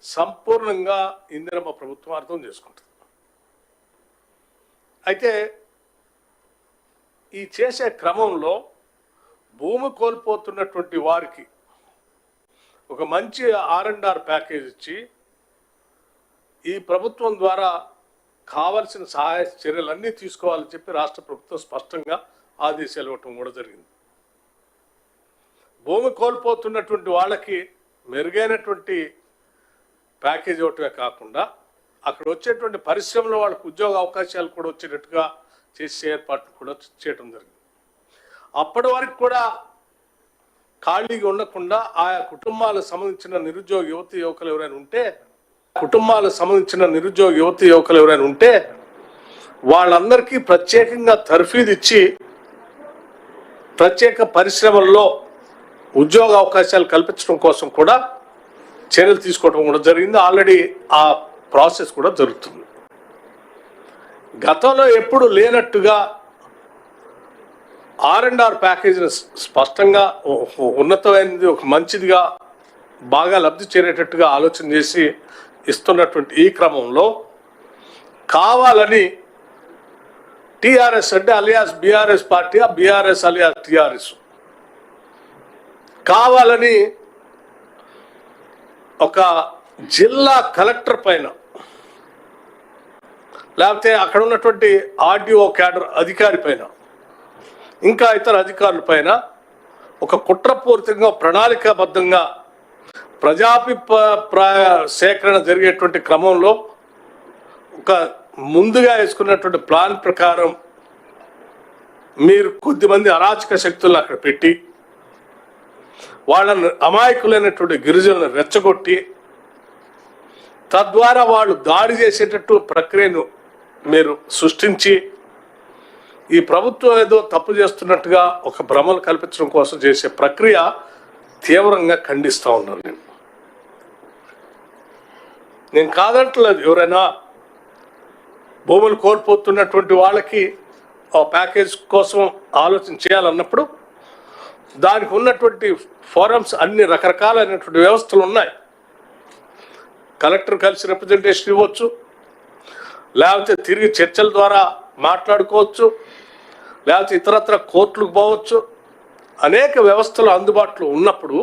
సంపూర్ణంగా ఇందిరమ్మ ప్రభుత్వం అర్థం చేసుకుంటుంది. అయితే ఈ చేసే క్రమంలో భూమి కోల్పోతున్నటువంటి వారికి ఒక మంచి R&R ప్యాకేజ్ ఇచ్చి ఈ ప్రభుత్వం ద్వారా కావలసిన సహాయ చర్యలన్నీ తీసుకోవాలని చెప్పి రాష్ట్ర ప్రభుత్వం స్పష్టంగా ఆదేశాలు ఇవ్వటం కూడా జరిగింది. భూమి కోల్పోతున్నటువంటి వాళ్ళకి మెరుగైనటువంటి ప్యాకేజ్ ఇవ్వటమే కాకుండా అక్కడ వచ్చేటువంటి పరిశ్రమలో వాళ్ళకు ఉద్యోగ అవకాశాలు కూడా వచ్చేటట్టుగా చేసే ఏర్పాట్లు కూడా చేయడం జరిగింది. అప్పటి వరకు కూడా ఖాళీగా ఉండకుండా ఆయా కుటుంబాలకు సంబంధించిన నిరుద్యోగ యువతి యువకులు ఎవరైనా ఉంటే వాళ్ళందరికీ ప్రత్యేకంగా తర్ఫీదు ఇచ్చి ప్రత్యేక పరిశ్రమల్లో ఉద్యోగ అవకాశాలు కల్పించడం కోసం కూడా చర్యలు తీసుకోవడం కూడా జరిగింది. ఆల్రెడీ ఆ ప్రాసెస్ కూడా జరుగుతుంది. గతంలో ఎప్పుడు లేనట్టుగా R&R ప్యాకేజీని స్పష్టంగా ఉన్నతమైనది, ఒక మంచిదిగా బాగా లబ్ధి చేరేటట్టుగా ఆలోచన చేసి ఇస్తున్నటువంటి ఈ క్రమంలో కావాలని టీఆర్ఎస్ అంటే alias BRS party, BRS alias TRS కావాలని ఒక జిల్లా కలెక్టర్ పైన లేకపోతే అక్కడ ఉన్నటువంటి ఆర్డీఓ క్యాడర్ అధికారి పైన ఇంకా ఇతర అధికారుల పైన ఒక కుట్రపూరితంగా ప్రణాళికాబద్ధంగా ప్రజాభిప్రాయ సేకరణ జరిగేటువంటి క్రమంలో ఒక ముందుగా వేసుకున్నటువంటి ప్లాన్ ప్రకారం మీరు కొద్దిమంది అరాచక శక్తులను అక్కడ పెట్టి వాళ్ళని అమాయకులైనటువంటి గిరిజనులను రెచ్చగొట్టి తద్వారా వాళ్ళు దాడి చేసేటట్టు ప్రక్రియను మీరు సృష్టించి ఈ ప్రభుత్వం ఏదో తప్పు చేస్తున్నట్టుగా ఒక భ్రమలు కల్పించడం కోసం చేసే ప్రక్రియ తీవ్రంగా ఖండిస్తూ ఉన్నాను. నేను కాదంటలేదు, ఎవరైనా భూములు కోల్పోతున్నటువంటి వాళ్ళకి ప్యాకేజ్ కోసం ఆలోచన చేయాలన్నప్పుడు దానికి ఉన్నటువంటి ఫోరమ్స్ అన్ని రకరకాలైనటువంటి వ్యవస్థలు ఉన్నాయి. కలెక్టర్ కలిసి రిప్రజెంటేషన్ ఇవ్వచ్చు, లేకపోతే తిరిగి చర్చల ద్వారా మాట్లాడుకోవచ్చు, లేకపోతే ఇతరత్ర కోర్టులకు పోవచ్చు. అనేక వ్యవస్థలు అందుబాటులో ఉన్నప్పుడు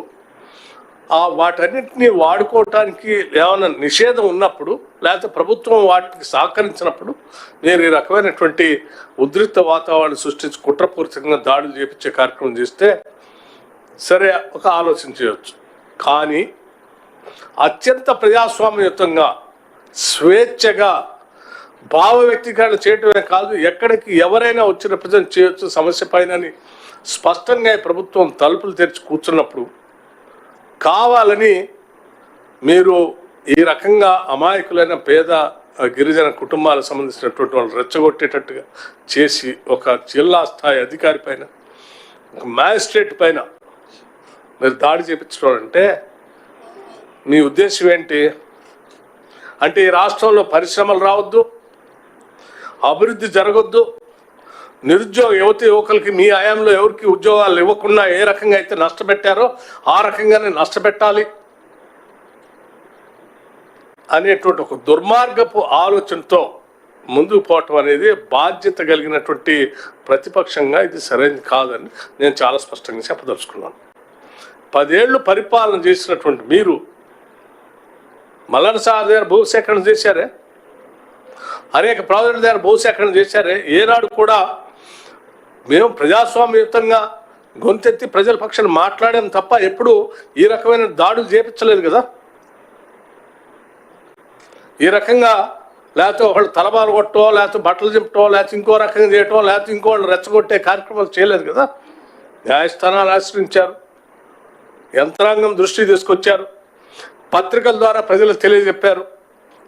వాటన్నిటిని వాడుకోవటానికి ఏమైనా నిషేధం ఉన్నప్పుడు లేకపోతే ప్రభుత్వం వాటికి సహకరించినప్పుడు మీరు ఈ రకమైనటువంటి ఉద్రిక్త వాతావరణం సృష్టించి కుట్రపూరితంగా దాడులు చేపించే కార్యక్రమం చేస్తే సరే ఒక ఆలోచన చేయవచ్చు. కానీ అత్యంత ప్రజాస్వామ్యయుతంగా స్వేచ్ఛగా భావ వ్యక్తీకరణ చేయటమే కాదు, ఎక్కడికి ఎవరైనా వచ్చి రిప్రజెంట్ చేయొచ్చు సమస్య పైన స్పష్టంగా ప్రభుత్వం తలుపులు తెరిచి కూర్చున్నప్పుడు కావాలని మీరు ఈ రకంగా అమాయకులైన పేద గిరిజన కుటుంబాలకు సంబంధించినటువంటి వాళ్ళు రెచ్చగొట్టేటట్టుగా చేసి ఒక జిల్లా స్థాయి అధికారి పైన, ఒక మ్యాజిస్ట్రేట్ పైన మీరు దాడి చేయించడం అంటే మీ ఉద్దేశం ఏంటి? అంటే ఈ రాష్ట్రంలో పరిశ్రమలు రావద్దు, అభివృద్ధి జరగొద్దు, నిరుద్యోగ యువతి యువకులకి మీ హయాంలో ఎవరికి ఉద్యోగాలు ఇవ్వకుండా ఏ రకంగా అయితే నష్టపెట్టారో ఆ రకంగానే నష్టపెట్టాలి అనేటువంటి ఒక దుర్మార్గపు ఆలోచనతో ముందుకు పోవటం అనేది బాధ్యత కలిగినటువంటి ప్రతిపక్షంగా ఇది సరైనది కాదని నేను చాలా స్పష్టంగా చెప్పదలుచుకున్నాను. 10 ఏళ్ళు పరిపాలన చేసినటువంటి మీరు మల్లన్న సార్ దగ్గర భూసేకరణ చేశారే, అనేక ప్రాజెక్టుల దగ్గర భూసేకరణ చేశారే. ఏనాడు కూడా మేము ప్రజాస్వామ్యయుతంగా గొంతెత్తి ప్రజల పక్షాన్ని మాట్లాడాం తప్ప ఎప్పుడు ఈ రకమైన దాడులు చేపించలేదు కదా. ఈ రకంగా లేకపోతే ఒకళ్ళు తలబాలు కొట్టో, లేకపోతే బట్టలు చింపటో, లేకపోతే ఇంకో రకంగా చేయటం, లేకపోతే ఇంకోళ్ళు రెచ్చగొట్టే కార్యక్రమాలు చేయలేదు కదా. న్యాయస్థానాలు ఆశ్రయించారు, యంత్రాంగం దృష్టి తీసుకొచ్చారు, పత్రికల ద్వారా ప్రజలకు తెలియజెప్పారు,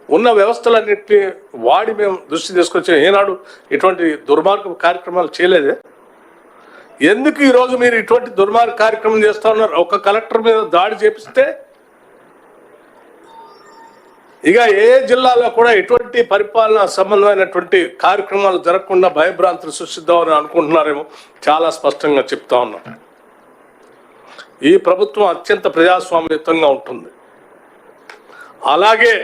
ఉన్న వ్యవస్థలన్నింటినీ వాడి మేము దృష్టి తీసుకొచ్చాం. ఏనాడు ఇటువంటి దుర్మార్గ కార్యక్రమాలు చేయలేదే. ఎందుకు ఈరోజు మీరు ఇటువంటి దుర్మార్గ కార్యక్రమం చేస్తూ ఉన్నారు? ఒక కలెక్టర్ మీద దాడి చేపిస్తే ఇక ఏ జిల్లాలో కూడా ఎటువంటి పరిపాలన సంబంధమైనటువంటి కార్యక్రమాలు జరగకుండా భయభ్రాంతులు సృష్టిద్దామని అనుకుంటున్నారేమో చాలా స్పష్టంగా చెప్తా ఉన్నాం. ఈ ప్రభుత్వం అత్యంత ప్రజాస్వామ్యయుతంగా ఉంటుంది. అలాగే